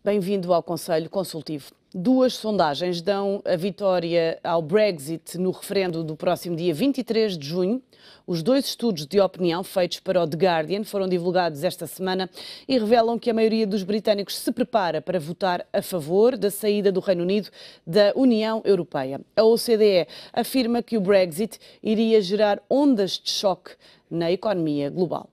Bem-vindo ao Conselho Consultivo. Duas sondagens dão a vitória ao Brexit no referendo do próximo dia 23 de junho. Os dois estudos de opinião feitos para o The Guardian foram divulgados esta semana e revelam que a maioria dos britânicos se prepara para votar a favor da saída do Reino Unido da União Europeia. A OCDE afirma que o Brexit iria gerar ondas de choque na economia global.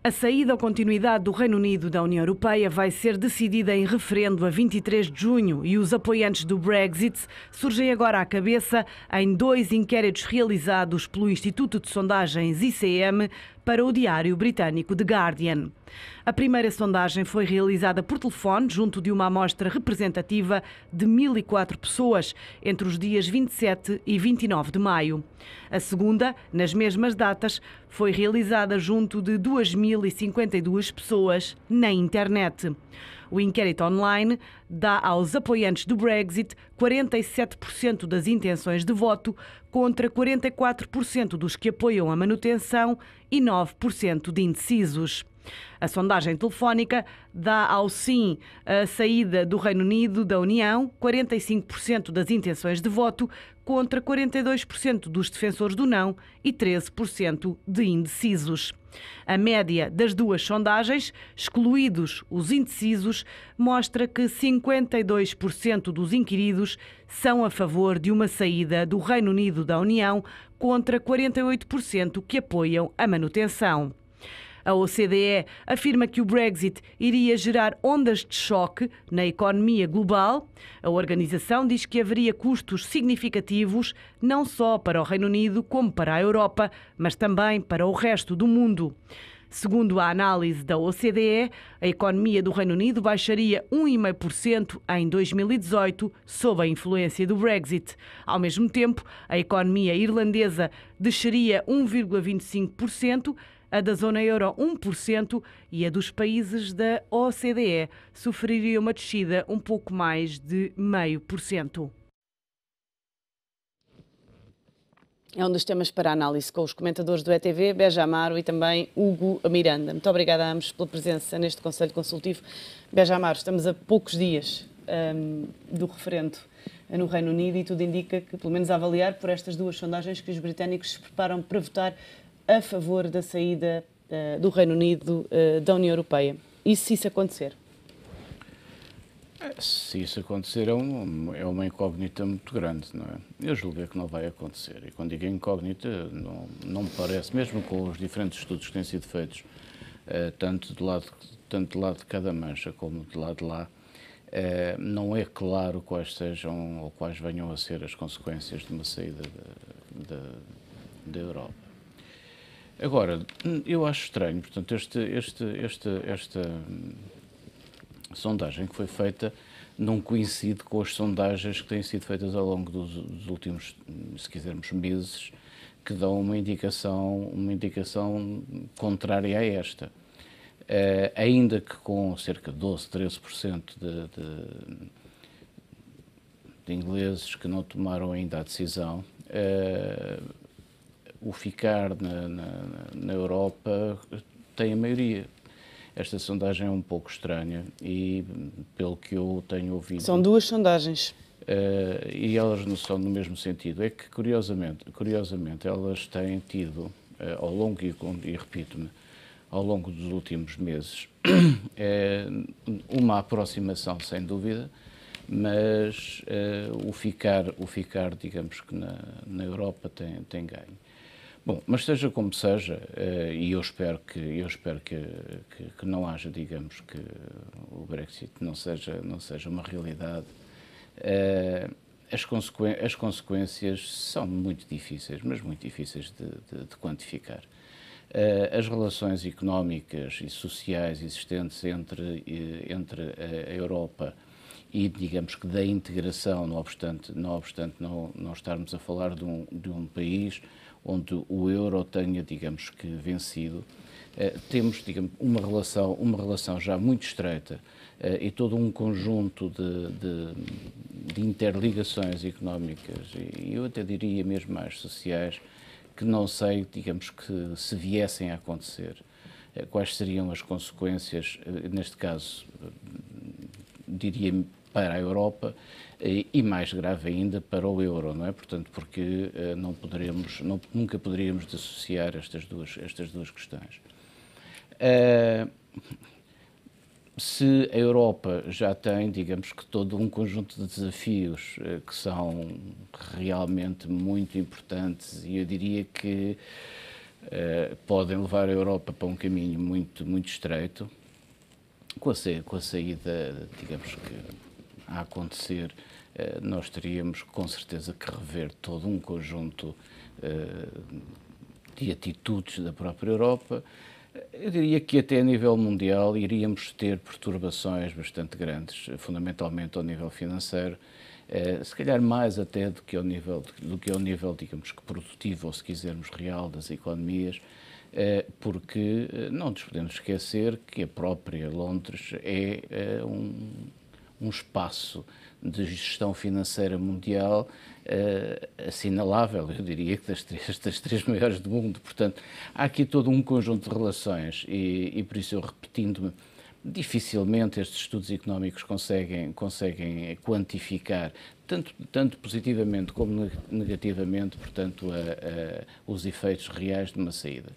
A saída ou continuidade do Reino Unido da União Europeia vai ser decidida em referendo a 23 de junho e os apoiantes do Brexit surgem agora à cabeça em dois inquéritos realizados pelo Instituto de Sondagens ICM para o diário britânico The Guardian. A primeira sondagem foi realizada por telefone junto de uma amostra representativa de 1.004 pessoas entre os dias 27 e 29 de maio. A segunda, nas mesmas datas, foi realizada junto de 2.052 pessoas na internet. O inquérito online dá aos apoiantes do Brexit 47% das intenções de voto contra 44% dos que apoiam a manutenção e 9% de indecisos. A sondagem telefónica dá ao sim a saída do Reino Unido da União 45% das intenções de voto contra 42% dos defensores do não e 13% de indecisos. A média das duas sondagens, excluídos os indecisos, mostra que 52% dos inquiridos são a favor de uma saída do Reino Unido da União contra 48% que apoiam a manutenção. A OCDE afirma que o Brexit iria gerar ondas de choque na economia global. A organização diz que haveria custos significativos não só para o Reino Unido como para a Europa, mas também para o resto do mundo. Segundo a análise da OCDE, a economia do Reino Unido baixaria 1,5% em 2018 sob a influência do Brexit. Ao mesmo tempo, a economia irlandesa desceria 1,25%, a da zona euro 1% e a dos países da OCDE sofreria uma descida um pouco mais de 0,5%. É um dos temas para análise com os comentadores do ETV, Beja Amaro e também Hugo Miranda. Muito obrigada a ambos pela presença neste Conselho Consultivo. Beja Amaro, estamos a poucos dias do referendo no Reino Unido e tudo indica que, pelo menos a avaliar por estas duas sondagens, que os britânicos se preparam para votar a favor da saída do Reino Unido da União Europeia. E se isso acontecer? Se isso acontecer é uma incógnita muito grande, não é? Eu julgo que não vai acontecer. E quando digo incógnita, não me parece, mesmo com os diferentes estudos que têm sido feitos, tanto do lado de cada mancha como do lado de lá, não é claro quais sejam ou quais venham a ser as consequências de uma saída da Europa. Agora, eu acho estranho, portanto, esta sondagem que foi feita não coincide com as sondagens que têm sido feitas ao longo dos últimos, se quisermos, meses, que dão uma indicação contrária a esta. Ainda que com cerca de 12, 13% de ingleses que não tomaram ainda a decisão, o ficar na Europa tem a maioria. Esta sondagem é um pouco estranha e, pelo que eu tenho ouvido... São duas sondagens. E elas não são no mesmo sentido. É que, curiosamente elas têm tido, ao longo, e repito-me, ao longo dos últimos meses, uma aproximação, sem dúvida, mas o ficar, digamos que na Europa tem ganho. Bom, mas seja como seja, e eu espero que não haja, digamos, que o Brexit não seja uma realidade, as consequências são muito difíceis, mas muito difíceis de quantificar. As relações económicas e sociais existentes entre a Europa e, digamos que, da integração, não obstante não estarmos a falar de um país onde o euro tenha, digamos que, vencido, temos, digamos, uma relação já muito estreita e todo um conjunto de interligações económicas e eu até diria mesmo mais sociais que não sei, digamos que, se viessem a acontecer, quais seriam as consequências, neste caso, diria para a Europa, e mais grave ainda para o euro, não é? Portanto, porque nunca poderíamos dissociar estas duas questões. Se a Europa já tem, digamos que todo um conjunto de desafios que são realmente muito importantes, e eu diria que podem levar a Europa para um caminho muito, muito estreito, com a saída, digamos que a acontecer, nós teríamos com certeza que rever todo um conjunto de atitudes da própria Europa. Eu diria que até a nível mundial iríamos ter perturbações bastante grandes, fundamentalmente ao nível financeiro, se calhar mais até do que ao nível, digamos que produtivo, ou se quisermos real, das economias, porque não nos podemos esquecer que a própria Londres é um espaço de gestão financeira mundial assinalável, eu diria que das três maiores do mundo. Portanto, há aqui todo um conjunto de relações e por isso eu, repetindo-me, dificilmente estes estudos económicos conseguem quantificar, tanto positivamente como negativamente, portanto, os efeitos reais de uma saída.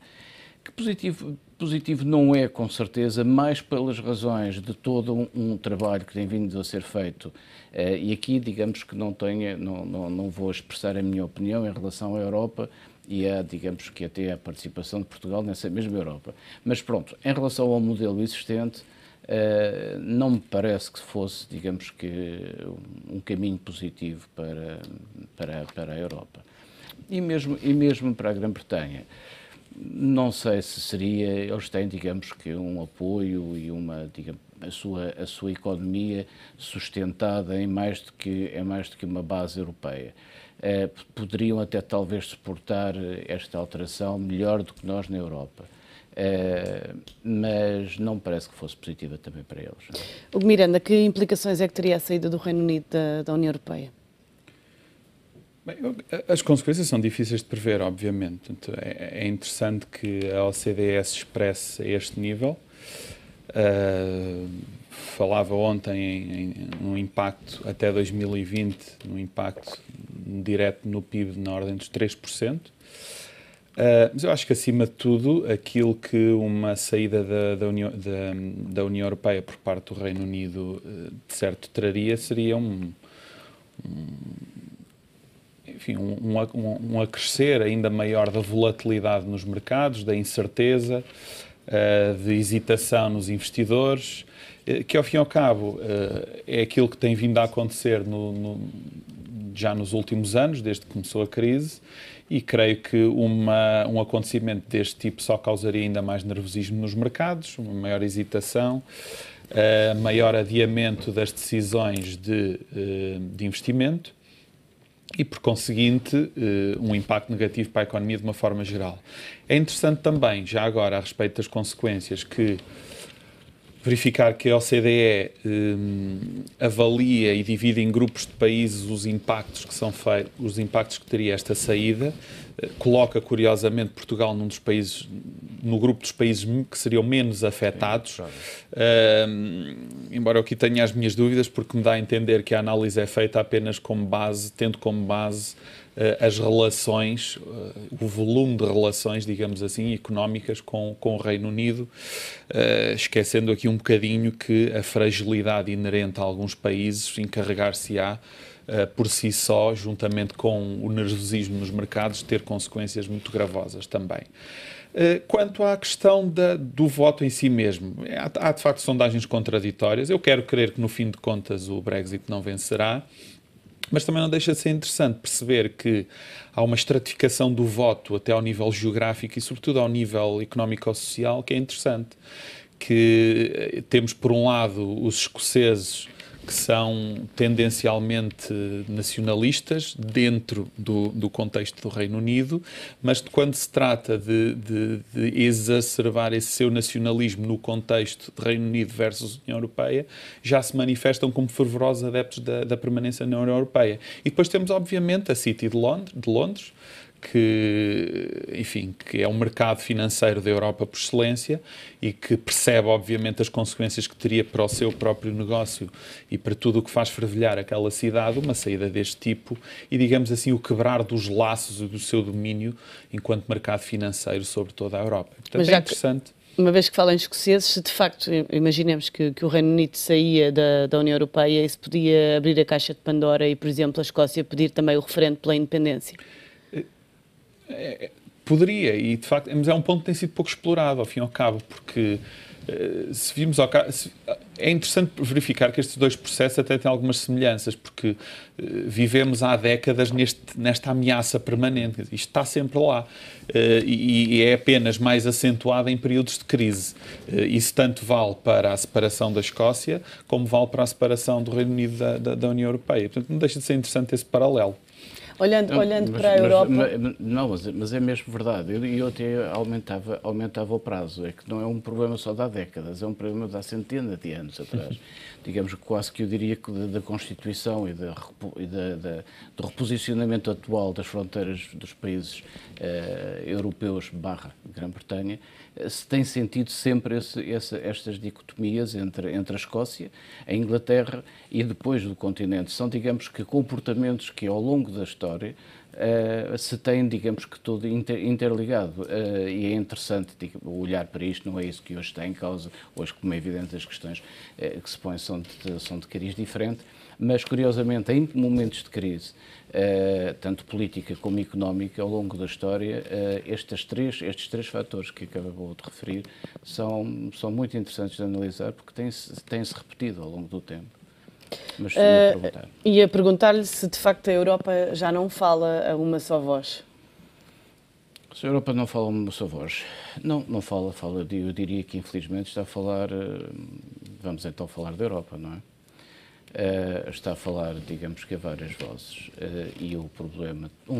Que positivo não é, com certeza, mais pelas razões de todo um trabalho que tem vindo a ser feito. E aqui, digamos que não vou expressar a minha opinião em relação à Europa e digamos que até a participação de Portugal nessa mesma Europa. Mas pronto, em relação ao modelo existente, não me parece que fosse, digamos que, um caminho positivo para a Europa. E mesmo para a Grã-Bretanha. Não sei se seria, eles têm, digamos que, um apoio e a sua economia sustentada em mais do que uma base europeia. Poderiam até talvez suportar esta alteração melhor do que nós na Europa. Mas não me parece que fosse positiva também para eles. Hugo Miranda, que implicações é que teria a saída do Reino Unido da União Europeia? Bem, as consequências são difíceis de prever, obviamente. É interessante que a OCDE se expresse a este nível. Falava ontem num impacto até 2020, num impacto direto no PIB na ordem dos 3%. Mas eu acho que, acima de tudo, aquilo que uma saída da União Europeia por parte do Reino Unido, de certo, traria seria um acrescer ainda maior da volatilidade nos mercados, da incerteza, de hesitação nos investidores, que, ao fim e ao cabo, é aquilo que tem vindo a acontecer já nos últimos anos, desde que começou a crise, e creio que um acontecimento deste tipo só causaria ainda mais nervosismo nos mercados, uma maior hesitação, maior adiamento das decisões de investimento e, por conseguinte, um impacto negativo para a economia de uma forma geral. É interessante também, já agora, a respeito das consequências, que verificar que a OCDE avalia e divide em grupos de países os impactos que são feitos, os impactos que teria esta saída, coloca curiosamente Portugal no grupo dos países que seriam menos afetados, embora eu aqui tenha as minhas dúvidas, porque me dá a entender que a análise é feita apenas tendo como base as relações, o volume de relações, digamos assim, económicas com o Reino Unido, esquecendo aqui um bocadinho que a fragilidade inerente a alguns países encarregar-se-á por si só, juntamente com o nervosismo nos mercados, ter consequências muito gravosas também. Quanto à questão do voto em si mesmo, há de facto sondagens contraditórias. Eu quero crer que, no fim de contas, o Brexit não vencerá, mas também não deixa de ser interessante perceber que há uma estratificação do voto até ao nível geográfico e, sobretudo, ao nível económico-social, que é interessante. Que temos, por um lado, os escoceses, que são tendencialmente nacionalistas dentro do contexto do Reino Unido, mas quando se trata de exacerbar esse seu nacionalismo no contexto de Reino Unido versus União Europeia, já se manifestam como fervorosos adeptos da permanência na União Europeia. E depois temos, obviamente, a City de Londres, enfim, que é um mercado financeiro da Europa por excelência e que percebe, obviamente, as consequências que teria para o seu próprio negócio e para tudo o que faz fervilhar aquela cidade, uma saída deste tipo e, digamos assim, o quebrar dos laços e do seu domínio enquanto mercado financeiro sobre toda a Europa. Portanto, é interessante. Uma vez que falam em escoceses, se de facto, imaginemos que o Reino Unido saía da União Europeia e se podia abrir a caixa de Pandora e, por exemplo, a Escócia pedir também o referendo pela independência? Poderia, e de facto, mas é um ponto que tem sido pouco explorado, ao fim e ao cabo, porque se vimos é interessante verificar que estes dois processos até têm algumas semelhanças, porque vivemos há décadas nesta ameaça permanente. Isto está sempre lá e é apenas mais acentuado em períodos de crise. Isso tanto vale para a separação da Escócia como vale para a separação do Reino Unido da União Europeia. Portanto, não deixa de ser interessante esse paralelo. Olhando para a Europa... Mas é mesmo verdade. Eu até aumentava o prazo. É que não é um problema só de há décadas, é um problema de há centenas de anos atrás. Digamos, quase que eu diria que da Constituição e do reposicionamento atual das fronteiras dos países europeus / Grã-Bretanha, se tem sentido sempre estas dicotomias entre a Escócia, a Inglaterra e depois do continente. São, digamos, que comportamentos que ao longo da história se têm, digamos, que tudo interligado. E é interessante olhar para isto, não é isso que hoje está em causa. Hoje, como é evidente, as questões que se põem são de cariz diferente, mas, curiosamente, em momentos de crise, tanto política como económica, ao longo da história, estes três fatores que acabou de referir são muito interessantes de analisar, porque têm-se repetido ao longo do tempo. Mas ia perguntar-lhe se, de facto, a Europa já não fala a uma só voz. Se a Europa não fala a uma só voz, não fala, eu diria que, infelizmente, está a falar, vamos então falar da Europa, não é? Está a falar, digamos que a várias vozes, e um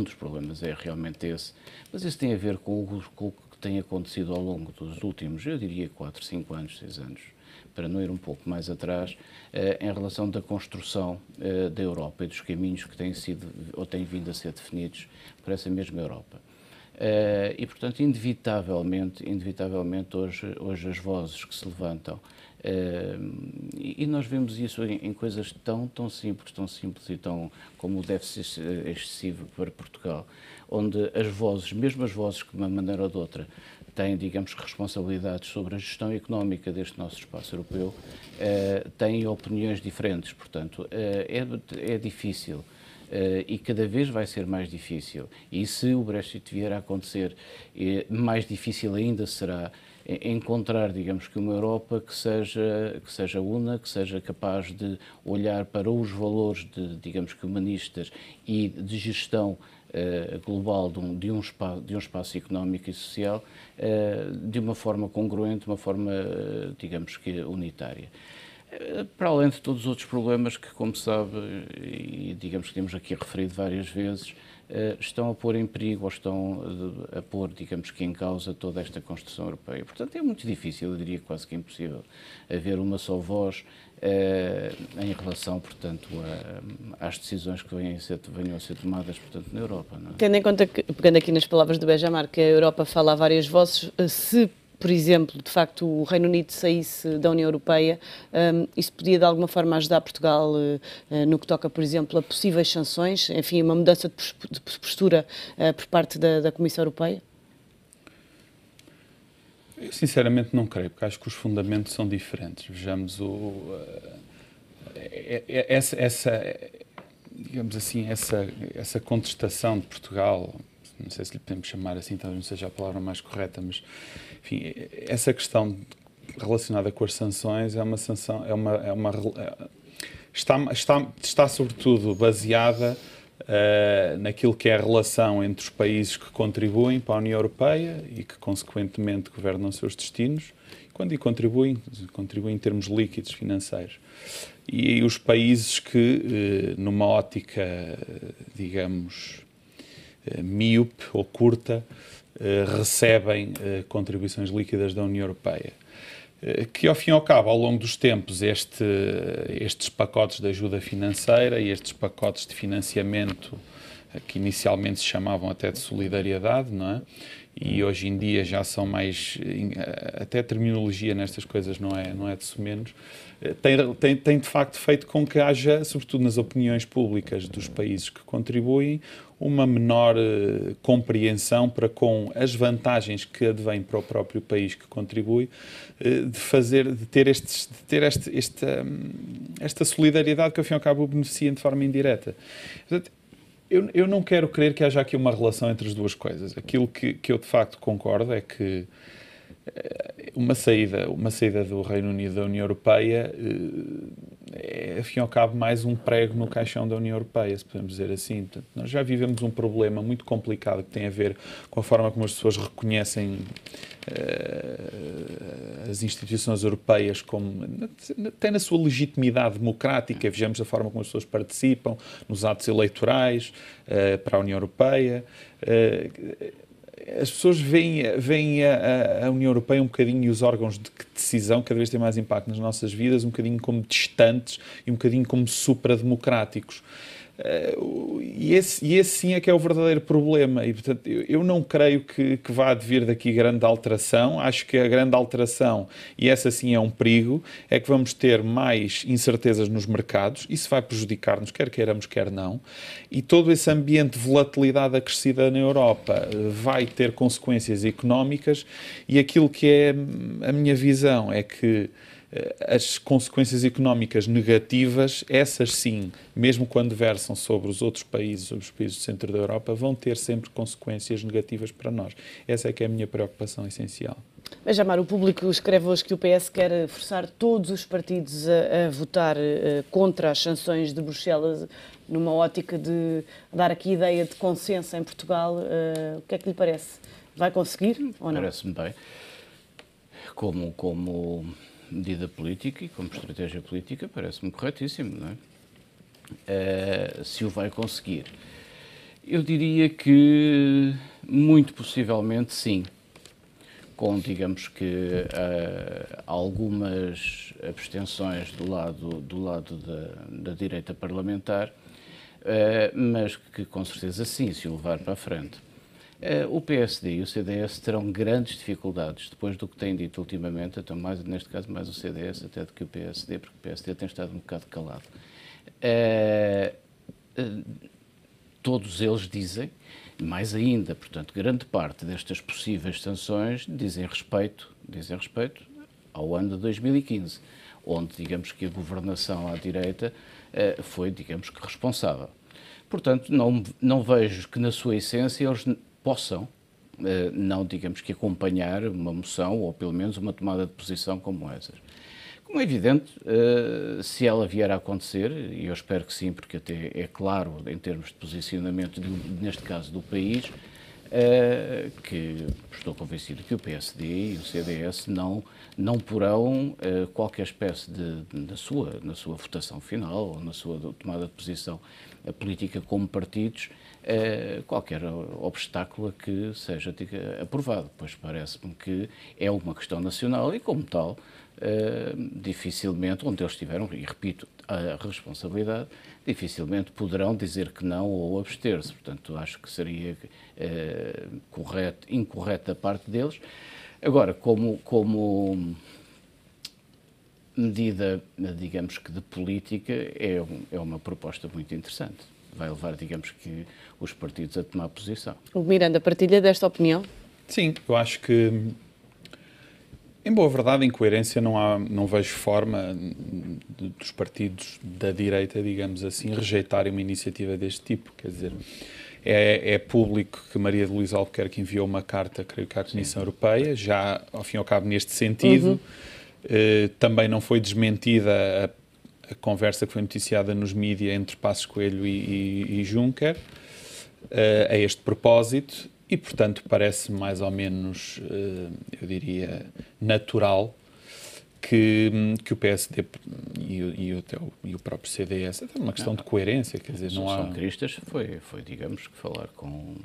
dos problemas é realmente esse, mas isso tem a ver com o que tem acontecido ao longo dos últimos, eu diria 4, 5 anos, 6 anos, para não ir um pouco mais atrás, em relação da construção da Europa e dos caminhos que têm sido ou têm vindo a ser definidos por essa mesma Europa. E, portanto, inevitavelmente hoje as vozes que se levantam, e nós vemos isso em coisas tão simples e tão, como deve ser excessivo para Portugal, onde mesmo as vozes que de uma maneira ou de outra têm, digamos, responsabilidades sobre a gestão económica deste nosso espaço europeu, têm opiniões diferentes. Portanto, é difícil. E cada vez vai ser mais difícil. E se o Brexit vier a acontecer, mais difícil ainda será encontrar, digamos, que uma Europa que seja una, que seja capaz de olhar para os valores, digamos, que humanistas e de gestão global de um espaço económico e social de uma forma congruente, de uma forma, digamos, que unitária. Para além de todos os outros problemas que, como sabe, e digamos que temos aqui referido várias vezes, estão a pôr em perigo ou estão a pôr, digamos que em causa toda esta construção europeia. Portanto, é muito difícil, eu diria quase que impossível, haver uma só voz em relação, portanto, às decisões que venham a ser tomadas, portanto, na Europa. Não é? Tendo em conta que, pegando aqui nas palavras do Benjamin, que a Europa fala a várias vozes, se por exemplo, de facto, o Reino Unido saísse da União Europeia, isso podia de alguma forma ajudar Portugal no que toca, por exemplo, a possíveis sanções, enfim, uma mudança de postura por parte da Comissão Europeia? Eu sinceramente não creio, porque acho que os fundamentos são diferentes. Vejamos digamos assim, essa contestação de Portugal, não sei se lhe podemos chamar assim, talvez não seja a palavra mais correta, mas enfim, essa questão relacionada com as sanções está sobretudo baseada naquilo que é a relação entre os países que contribuem para a União Europeia e que consequentemente governam os seus destinos, quando contribuem em termos líquidos financeiros. E os países que, numa ótica, digamos, míope ou curta, recebem contribuições líquidas da União Europeia. Que, ao fim e ao cabo, ao longo dos tempos, estes pacotes de ajuda financeira e estes pacotes de financiamento que inicialmente se chamavam até de solidariedade, não é? E hoje em dia já são mais, até a terminologia nestas coisas não é de sumenos, tem de facto feito com que haja, sobretudo nas opiniões públicas dos países que contribuem, uma menor compreensão para com as vantagens que advêm para o próprio país que contribui, de ter esta solidariedade que, ao fim e ao cabo, beneficia de forma indireta. Portanto, eu não quero crer que haja aqui uma relação entre as duas coisas. Aquilo que eu, de facto, concordo é que uma saída do Reino Unido da União Europeia é, afim ao cabo, mais um prego no caixão da União Europeia, se podemos dizer assim. Portanto, nós já vivemos um problema muito complicado que tem a ver com a forma como as pessoas reconhecem as instituições europeias, tem na sua legitimidade democrática. Vejamos a forma como as pessoas participam nos atos eleitorais para a União Europeia. As pessoas veem a União Europeia um bocadinho, e os órgãos de decisão cada vez têm mais impacto nas nossas vidas, um bocadinho como distantes e um bocadinho como suprademocráticos. E esse sim é que é o verdadeiro problema. E, portanto, eu não creio que vá advir daqui grande alteração. Acho que a grande alteração, e essa sim é um perigo, é que vamos ter mais incertezas nos mercados. Isso vai prejudicar-nos, quer queiramos, quer não. E todo esse ambiente de volatilidade acrescida na Europa vai ter consequências económicas. E aquilo que é a minha visão é que as consequências económicas negativas, essas sim, mesmo quando versam sobre os outros países, sobre os países do centro da Europa, vão ter sempre consequências negativas para nós. Essa é que é a minha preocupação essencial. Mas, Amar, o público escreve hoje que o PS quer forçar todos os partidos a votar contra as sanções de Bruxelas, numa ótica de dar aqui ideia de consenso em Portugal. O que é que lhe parece? Vai conseguir ou não? Parece-me bem. Como medida política e como estratégia política, parece-me corretíssimo, não é? Se o vai conseguir. Eu diria que, muito possivelmente, sim. Com, digamos que, algumas abstenções do lado da direita parlamentar, mas que, com certeza, sim, se o levar para a frente. O PSD e o CDS terão grandes dificuldades, depois do que têm dito ultimamente, então neste caso mais o CDS até do que o PSD, porque o PSD tem estado um bocado calado. Todos eles dizem, mais ainda, portanto, grande parte destas possíveis sanções dizem respeito ao ano de 2015, onde, digamos que a governação à direita foi, digamos que, responsável. Portanto, não vejo que, na sua essência, eles possam não, digamos que, acompanhar uma moção ou, pelo menos, uma tomada de posição como essas. Como é evidente, se ela vier a acontecer, e eu espero que sim, porque até é claro, em termos de posicionamento, neste caso, do país, que estou convencido que o PSD e o CDS não porão qualquer espécie na sua votação final ou na sua tomada de posição política como partidos, qualquer obstáculo a que seja aprovado, pois parece-me que é uma questão nacional e, como tal, dificilmente, onde eles tiveram, e repito, a responsabilidade, dificilmente poderão dizer que não ou abster-se. Portanto, acho que seria incorreto da parte deles. Agora, como medida, digamos que de política, é uma proposta muito interessante. Vai levar, digamos que, os partidos a tomar posição. O Miranda partilha desta opinião? Sim, eu acho que, em boa verdade, em coerência, não vejo forma dos partidos da direita, digamos assim, rejeitarem uma iniciativa deste tipo. Quer dizer, é público que Maria de Luís Albuquerque enviou uma carta, creio que à Comissão Europeia, já, ao fim e ao cabo, neste sentido. Também não foi desmentida a conversa que foi noticiada nos mídias entre Passos Coelho e Juncker a este propósito. E, portanto, parece mais ou menos, eu diria, natural que o PSD e o próprio CDS, até uma questão de coerência, quer dizer, não há... São Cristas foi, digamos, que falar com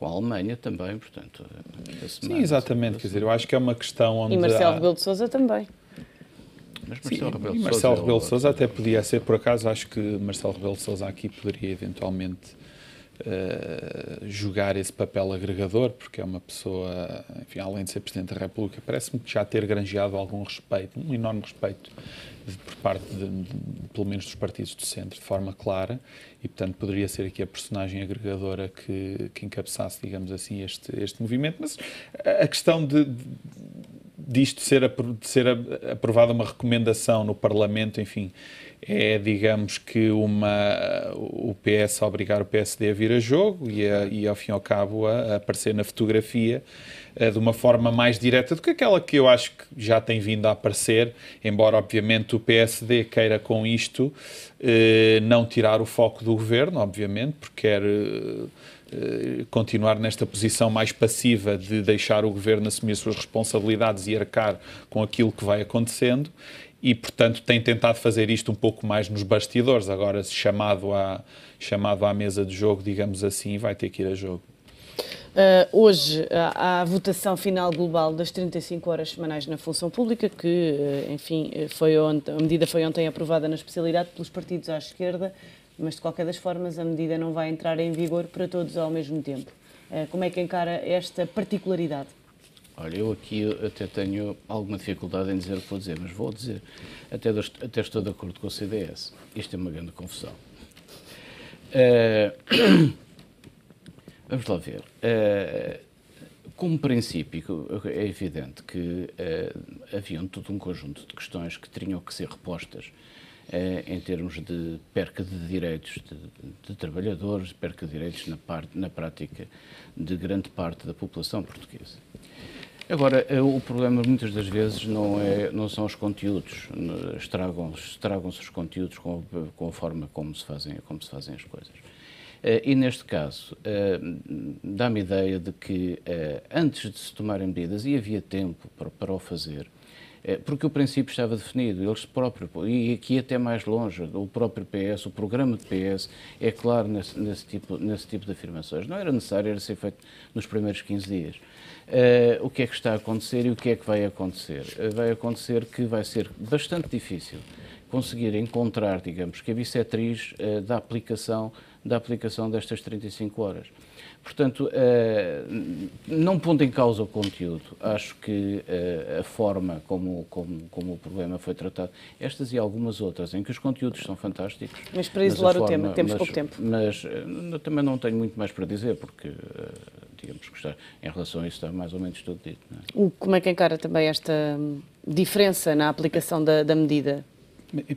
a Alemanha também, portanto... Sim, exatamente, quer dizer, eu acho que é uma questão onde... E Marcelo Rebelo de Sousa também. Mas Marcelo Rebelo de Sousa até podia ser, por acaso, acho que Marcelo Rebelo de Sousa aqui poderia eventualmente jogar esse papel agregador, porque é uma pessoa, enfim, além de ser Presidente da República, parece-me que já ter granjeado algum respeito, um enorme respeito por parte, pelo menos, dos partidos do centro, de forma clara, e, portanto, poderia ser aqui a personagem agregadora que encabeçasse, digamos assim, este movimento. Mas a questão disto ser aprovada uma recomendação no Parlamento, enfim, é, digamos que o PS a obrigar o PSD a vir a jogo e ao fim e ao cabo, a aparecer na fotografia de uma forma mais direta do que aquela que eu acho que já tem vindo a aparecer, embora, obviamente, o PSD queira com isto não tirar o foco do governo, obviamente, porque quer continuar nesta posição mais passiva de deixar o governo assumir as suas responsabilidades e arcar com aquilo que vai acontecendo. E, portanto, tem tentado fazer isto um pouco mais nos bastidores. Agora, chamado à mesa de jogo, digamos assim, vai ter que ir a jogo. Hoje há a votação final global das 35 horas semanais na função pública, que, enfim, a medida foi ontem aprovada na especialidade pelos partidos à esquerda, mas, de qualquer das formas, a medida não vai entrar em vigor para todos ao mesmo tempo. Como é que encara esta particularidade? Olha, eu aqui até tenho alguma dificuldade em dizer o que vou dizer, mas vou dizer. Até estou de acordo com o CDS. Isto é uma grande confusão. Vamos lá ver. Como princípio, é evidente que havia todo um conjunto de questões que tinham que ser repostas em termos de perca de direitos de trabalhadores, perca de direitos na prática de grande parte da população portuguesa. Agora, o problema muitas das vezes não são os conteúdos, estragam-se os conteúdos com a forma como se fazem as coisas. E neste caso, dá-me a ideia de que antes de se tomarem medidas, e havia tempo para o fazer, porque o princípio estava definido, eles próprios, e aqui até mais longe, o próprio PS, o programa de PS, é claro nesse tipo de afirmações. Não era necessário, era ser feito nos primeiros 15 dias. O que é que está a acontecer e o que é que vai acontecer? Vai acontecer que vai ser bastante difícil conseguir encontrar, digamos, que a bissetriz da aplicação destas 35 horas. Portanto, não pondo em causa o conteúdo, acho que a forma como o problema foi tratado, estas e algumas outras, em que os conteúdos são fantásticos... Mas para isolar o tema, temos pouco tempo. Mas também não tenho muito mais para dizer, porque, digamos que em relação a isso está mais ou menos tudo dito. Não é? Como é que encara também esta diferença na aplicação da medida?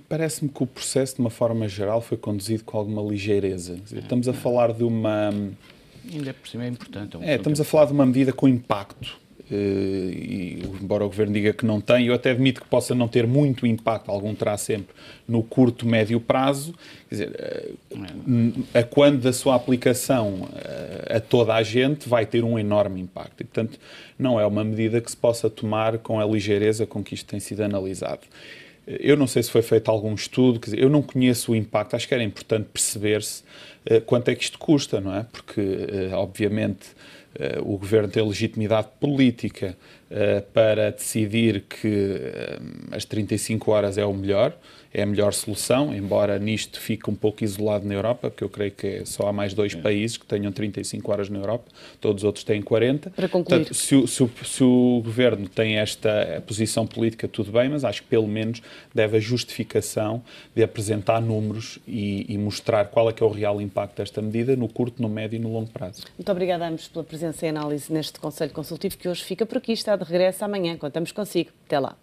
Parece-me que o processo, de uma forma geral, foi conduzido com alguma ligeireza. Estamos a falar de uma... Ainda por cima é importante. Estamos a falar de uma medida com impacto. E, embora o Governo diga que não tem, eu até admito que possa não ter muito impacto, algum terá sempre no curto, médio prazo. Quer dizer, a quando da sua aplicação a toda a gente vai ter um enorme impacto. E, portanto, não é uma medida que se possa tomar com a ligeireza com que isto tem sido analisado. Eu não sei se foi feito algum estudo, quer dizer, eu não conheço o impacto, acho que era importante perceber-se quanto é que isto custa, não é? Porque, obviamente, o Governo tem legitimidade política para decidir que as 35 horas é a melhor solução, embora nisto fique um pouco isolado na Europa, porque eu creio que só há mais 2 países que tenham 35 horas na Europa, todos os outros têm 40. Para concluir. Portanto, se o Governo tem esta posição política, tudo bem, mas acho que pelo menos deve a justificação de apresentar números e mostrar qual é que é o real impacto desta medida no curto, no médio e no longo prazo. Muito obrigada a ambos pela presença e análise neste Conselho Consultivo, que hoje fica por aqui, está de regresso amanhã. Contamos consigo. Até lá.